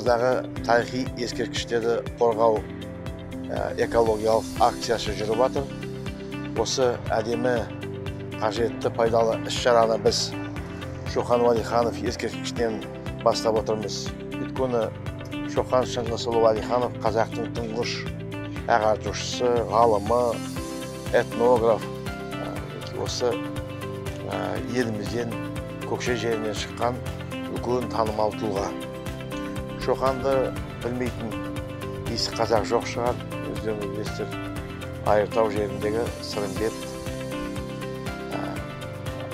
қаламыздағы тарихи ескерткіштерді қорғау экологиялық акциясы жүріп жатыр. Осы әдемі, қажетті, пайдалы іс-шараны біз Шоқан Уәлиханов ескерткішінен бастап отырмыз. Өйткені Шоқан Шыңғысұлы Уәлиханов қазақтың тұңғыш ағартушысы, ғалымы, этнограф. Осы елімізден, көкше жерінен шыққан үлкен танымал тұлға. Шоқанды білмейтін есі қазақ жоқ шығар. Өздеріңіз білесіздер, Айыртау жеріндегі Сырымбет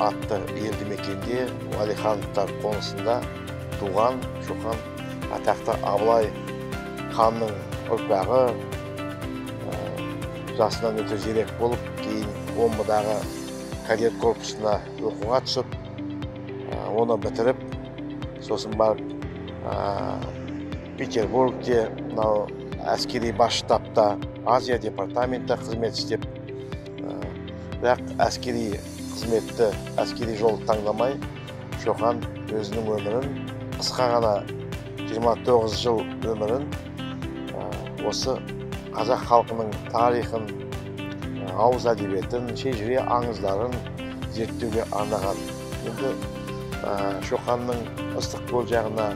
атты елді мекенде Уәлихановтар қонысында туған Шоқан атақты Абылай ханның ұрпағы, жасынан өте зерек болып, кейін Омбыдағы кадет корпусына оқуға түсіп, оны бітіріп, сосын барып Петербургте әскери бас штабта Азия департаментте қызмет істеп, бірақ әскери қызметті, әскери жолды таңдамай, Шоқан өзінің өмірін, қысқа ғана 29 жыл өмірін осы қазақ халқының тарихын, ауыз әдебиетін, шежіре аңыздарын зерттеуге арнаған. Енді Шоқанның Ыстықкөл жағына,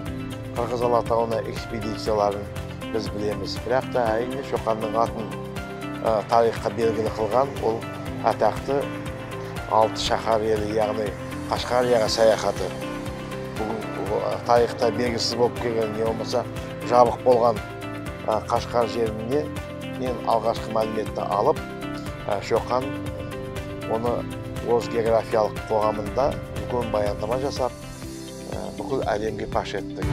Қырғыз Алатауына экспедицияларын біз білеміз. Бірақ та әрине Шоқанның атын тарихқа белгілі қылған ол атақты алты шаһар елі, яғни Қашқарияға саяхаты. Бүгін тарихта белгісіз болып келген, не болмаса жабық болған Қашқар жеріне мен алғашқы мәліметті алып, Шоқан оны Орыс географиялық қоғамында үлкен баяндама жасап, бүкіл әлемге паш етті.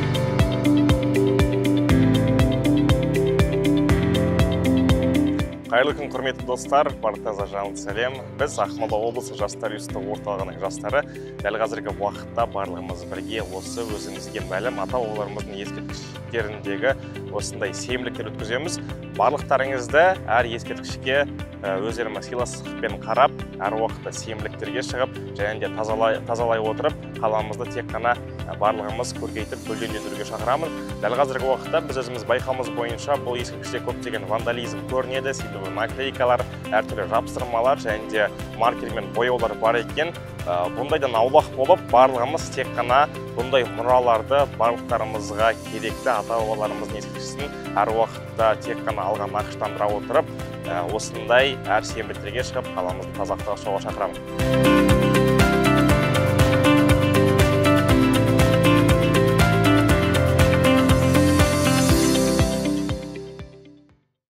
Қайырлы күн, құрметті достар, барлықтарыңызға жалынды сәлем. Біз Ақмола облысы жастар үйісті орталығының жастары дәл қазіргі уақытта барлығымыз бірге осы өзіңізге мәлім ата-бабаларымыздың ескерткіштеріндегі осындай сенбіліктер өткіземіз. Барлықтарыңызды әр ескерткішке өздеріңіз сыйластықпен қарап, әр уақытта сенбіліктерге шығып, және де тазалай отырып, қаламызды тек қана барлығымыз көркейтіп, гүлдендіруге шақырамын. Дәл қазіргі уақытта біз өзіміз байқауымыз бойынша бұл ескерткіште көптеген вандализм көрінеді, себебі наклейкалар, әртүрлі жапсырмалар және де маркер мен бояулар бар екен. Бұндайдан аулақ болып, барлығымыз тек қана бұндай мұраларды барлықтарымызға керекті ата-бабаларымыздың ескерткішін әр уақытта тек қана алған нақыштандыра отырып, осындай әр сенбіліктерге шығып, қаламызды тазалыққа шақырамын.